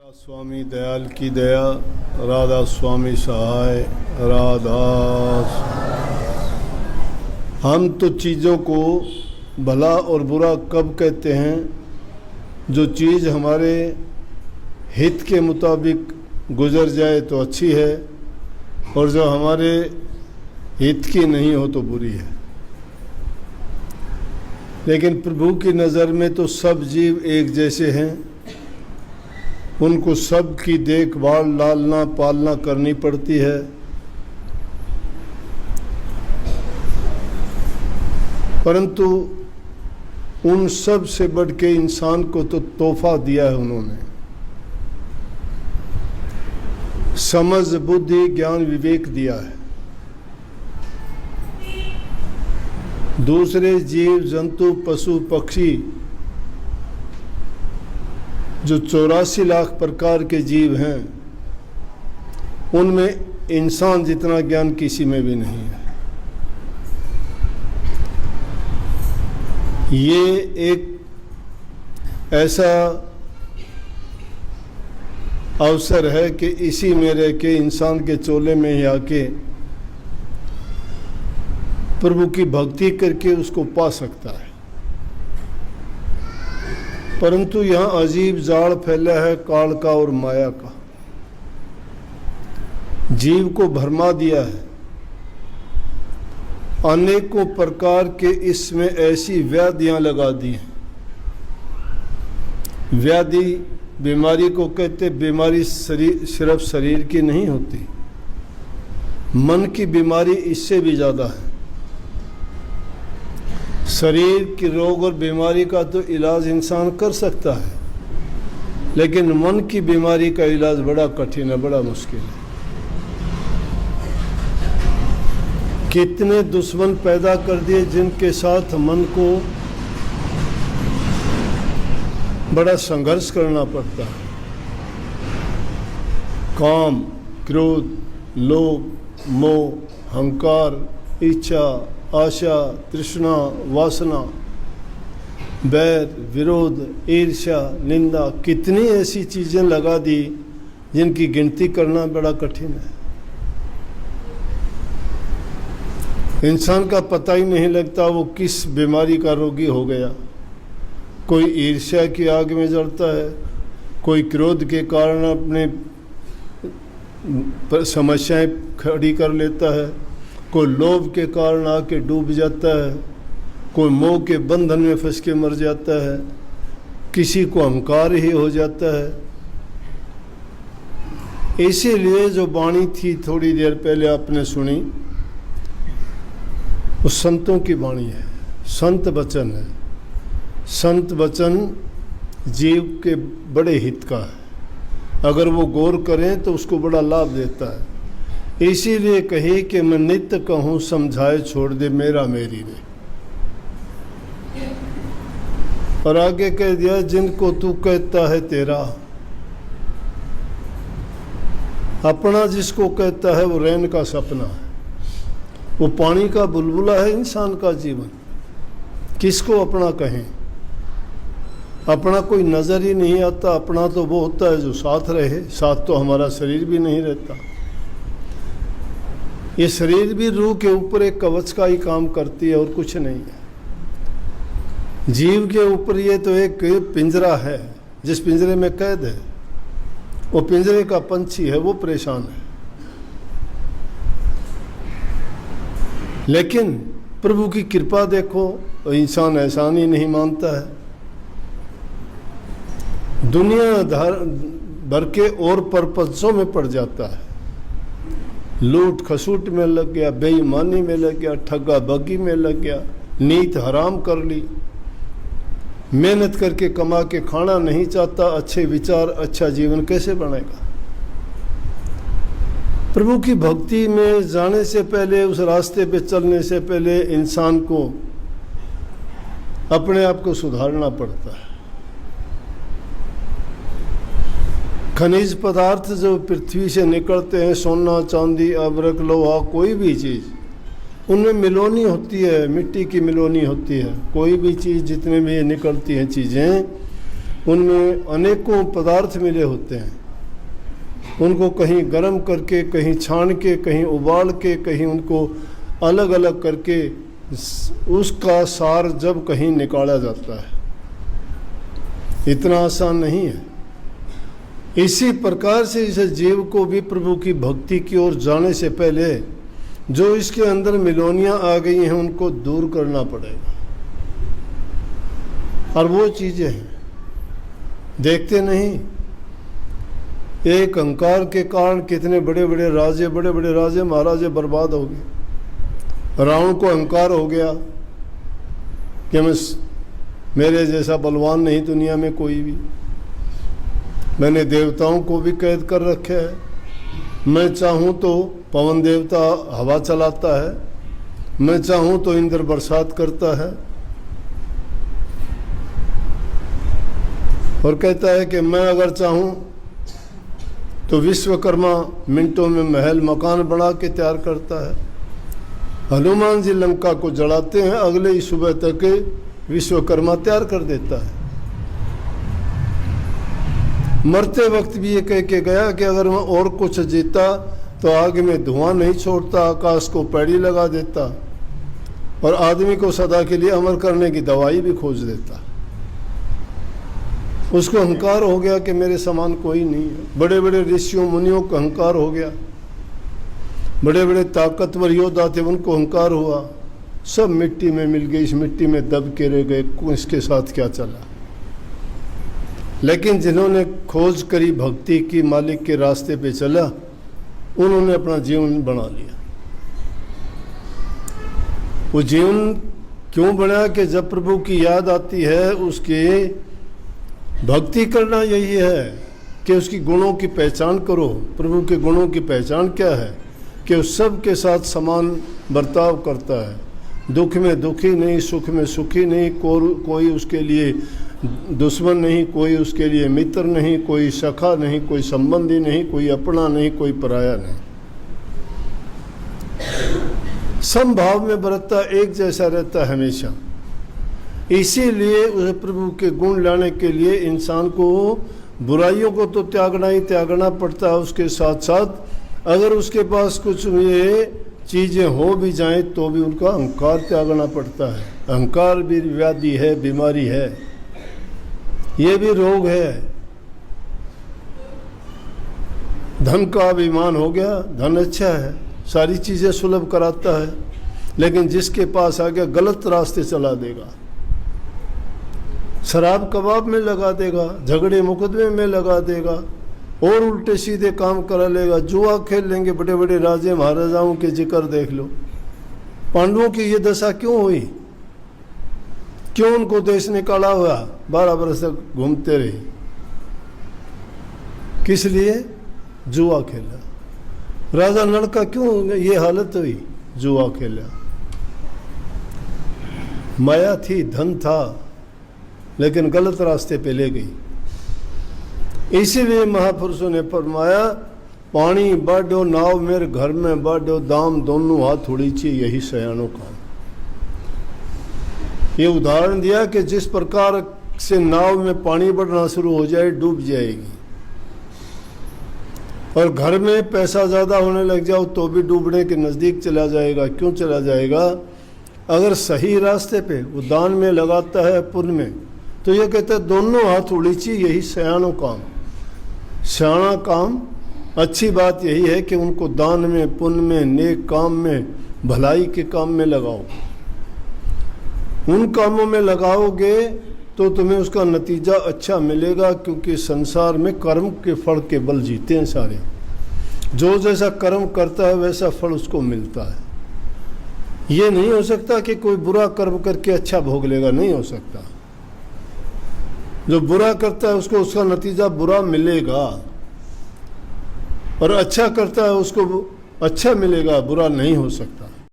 स्वामी दयाल की दया, राधा स्वामी सहाय, राधास। हम तो चीज़ों को भला और बुरा कब कहते हैं? जो चीज़ हमारे हित के मुताबिक गुजर जाए तो अच्छी है, और जो हमारे हित की नहीं हो तो बुरी है। लेकिन प्रभु की नज़र में तो सब जीव एक जैसे हैं। उनको सब की देखभाल, लालना पालना करनी पड़ती है। परंतु उन सब से बढ़ के इंसान को तो तोहफा दिया है उन्होंने। समझ, बुद्धि, ज्ञान, विवेक दिया है। दूसरे जीव जंतु, पशु पक्षी, जो 84 लाख प्रकार के जीव हैं, उनमें इंसान जितना ज्ञान किसी में भी नहीं है। ये एक ऐसा अवसर है कि इसी में रह के इंसान के चोले में ही आके प्रभु की भक्ति करके उसको पा सकता है। परंतु यहाँ अजीब जाल फैला है काल का और माया का। जीव को भरमा दिया है। अनेकों प्रकार के इसमें ऐसी व्याधियां लगा दी हैं। व्याधि बीमारी को कहते, बीमारी सिर्फ शरीर की नहीं होती, मन की बीमारी इससे भी ज़्यादा है। शरीर की रोग और बीमारी का तो इलाज इंसान कर सकता है, लेकिन मन की बीमारी का इलाज बड़ा कठिन है, बड़ा मुश्किल है। कितने दुश्मन पैदा कर दिए जिनके साथ मन को बड़ा संघर्ष करना पड़ता है। काम, क्रोध, लोभ, मोह, अहंकार, इच्छा, आशा, तृष्णा, वासना, बैर, विरोध, ईर्ष्या, निंदा, कितनी ऐसी चीज़ें लगा दी जिनकी गिनती करना बड़ा कठिन है। इंसान का पता ही नहीं लगता वो किस बीमारी का रोगी हो गया। कोई ईर्ष्या की आग में जलता है, कोई क्रोध के कारण अपने समस्याएं खड़ी कर लेता है, कोई लोभ के कारण आके डूब जाता है, कोई मोह के बंधन में फंस के मर जाता है, किसी को अहंकार ही हो जाता है। इसीलिए जो वाणी थी थोड़ी देर पहले आपने सुनी, वो संतों की वाणी है, संत वचन है। संत वचन जीव के बड़े हित का है। अगर वो गौर करें तो उसको बड़ा लाभ देता है। इसीलिए कही कि मैं नित्य कहूँ समझाए छोड़ दे मेरा मेरी रे। और आगे कह दिया जिनको तू कहता है तेरा। अपना जिसको कहता है वो रैन का सपना है, वो पानी का बुलबुला है इंसान का जीवन। किसको अपना कहें? अपना कोई नज़र ही नहीं आता। अपना तो वो होता है जो साथ रहे। साथ तो हमारा शरीर भी नहीं रहता। ये शरीर भी रूह के ऊपर एक कवच का ही काम करती है और कुछ नहीं है। जीव के ऊपर ये तो एक पिंजरा है, जिस पिंजरे में कैद है। वो पिंजरे का पंछी है, वो परेशान है। लेकिन प्रभु की कृपा देखो, इंसान एहसान ही नहीं मानता है। दुनिया भर के और परपंचों में पड़ जाता है। लूट खसूट में लग गया, बेईमानी में लग गया, ठगा बगी में लग गया, नीत हराम कर ली, मेहनत करके कमा के खाना नहीं चाहता। अच्छे विचार, अच्छा जीवन कैसे बनेगा? प्रभु की भक्ति में जाने से पहले, उस रास्ते पे चलने से पहले इंसान को अपने आप को सुधारना पड़ता है। खनिज पदार्थ जो पृथ्वी से निकलते हैं, सोना, चांदी, अबरक, लोहा, कोई भी चीज़, उनमें मिलोनी होती है, मिट्टी की मिलोनी होती है। कोई भी चीज़ जितने भी निकलती हैं चीज़ें, उनमें अनेकों पदार्थ मिले होते हैं। उनको कहीं गर्म करके, कहीं छान के, कहीं उबाल के, कहीं उनको अलग अलग करके उसका सार जब कहीं निकाला जाता है। इतना आसान नहीं है। इसी प्रकार से इस जीव को भी प्रभु की भक्ति की ओर जाने से पहले जो इसके अंदर मिलोनियां आ गई हैं उनको दूर करना पड़ेगा। और वो चीजें हैं, देखते नहीं, एक अहंकार के कारण कितने बड़े बड़े राजे महाराजे बर्बाद हो गए। रावण को अहंकार हो गया कि मेरे जैसा बलवान नहीं दुनिया में कोई भी, मैंने देवताओं को भी कैद कर रखे है, मैं चाहूँ तो पवन देवता हवा चलाता है, मैं चाहूँ तो इंद्र बरसात करता है, और कहता है कि मैं अगर चाहूँ तो विश्वकर्मा मिनटों में महल मकान बना के तैयार करता है। हनुमान जी लंका को जलाते हैं, अगले ही सुबह तक विश्वकर्मा तैयार कर देता है। मरते वक्त भी ये कह के गया कि अगर मैं और कुछ जीता तो आग में धुआं नहीं छोड़ता, आकाश को पैड़ी लगा देता और आदमी को सदा के लिए अमर करने की दवाई भी खोज देता। उसको अहंकार हो गया कि मेरे समान कोई नहीं है। बड़े बड़े ऋषियों मुनियों को अहंकार हो गया, बड़े बड़े ताकतवर योद्धा थे उनको अहंकार हुआ, सब मिट्टी में मिल गई, इस मिट्टी में दब के रह गए, इसके साथ क्या चला। लेकिन जिन्होंने खोज करी, भक्ति की, मालिक के रास्ते पे चला, उन्होंने अपना जीवन बना लिया। वो जीवन क्यों बना कि जब प्रभु की याद आती है, उसके भक्ति करना यही है कि उसकी गुणों की पहचान करो। प्रभु के गुणों की पहचान क्या है कि उस सब के साथ समान बर्ताव करता है, दुख में दुखी नहीं, सुख में सुखी नहीं, कोई उसके लिए दुश्मन नहीं, कोई उसके लिए मित्र नहीं, कोई सखा नहीं, कोई संबंधी नहीं, कोई अपना नहीं, कोई पराया नहीं, समभाव में बरतता, एक जैसा रहता है हमेशा। इसीलिए उस प्रभु के गुण लाने के लिए इंसान को बुराइयों को तो त्यागना ही त्यागना पड़ता है, उसके साथ साथ अगर उसके पास कुछ ये चीज़ें हो भी जाएं तो भी उनका अहंकार त्यागना पड़ता है। अहंकार भी व्याधि है, बीमारी है, ये भी रोग है। धन का अभिमान हो गया, धन अच्छा है, सारी चीज़ें सुलभ कराता है, लेकिन जिसके पास आ गया गलत रास्ते चला देगा, शराब कबाब में लगा देगा, झगड़े मुकदमे में लगा देगा, और उल्टे सीधे काम करा लेगा, जुआ खेल लेंगे। बड़े बड़े राजे महाराजाओं के जिक्र देख लो, पांडवों की ये दशा क्यों हुई, क्यों उनको देश निकाला हुआ, 12 बरस तक घूमते रहे, किस लिए, जुआ खेला। राजा नल का क्यों ये हालत हुई, जुआ खेला। माया थी, धन था, लेकिन गलत रास्ते पे ले गई। इसीलिए महापुरुषों ने फरमाया, पानी बाढ़ो नाव मेरे घर में बाढ़ो, दाम दोनों हाथ उड़ीची, यही सयानों का। ये उदाहरण दिया कि जिस प्रकार से नाव में पानी बढ़ना शुरू हो जाए डूब जाएगी, और घर में पैसा ज़्यादा होने लग जाओ तो भी डूबने के नज़दीक चला जाएगा। क्यों चला जाएगा, अगर सही रास्ते पे वो दान में लगाता है, पुण्य में, तो ये कहते हैं दोनों हाथ उड़ीची, यही सयानों काम। सयाना काम, अच्छी बात यही है कि उनको दान में, पुण्य में, नेक काम में, भलाई के काम में लगाओ। उन कामों में लगाओगे तो तुम्हें उसका नतीजा अच्छा मिलेगा, क्योंकि संसार में कर्म के फल के बल जीते हैं सारे। जो जैसा कर्म करता है वैसा फल उसको मिलता है। ये नहीं हो सकता कि कोई बुरा कर्म करके अच्छा भोग लेगा, नहीं हो सकता। जो बुरा करता है उसको उसका नतीजा बुरा मिलेगा, और अच्छा करता है उसको अच्छा मिलेगा, बुरा नहीं हो सकता।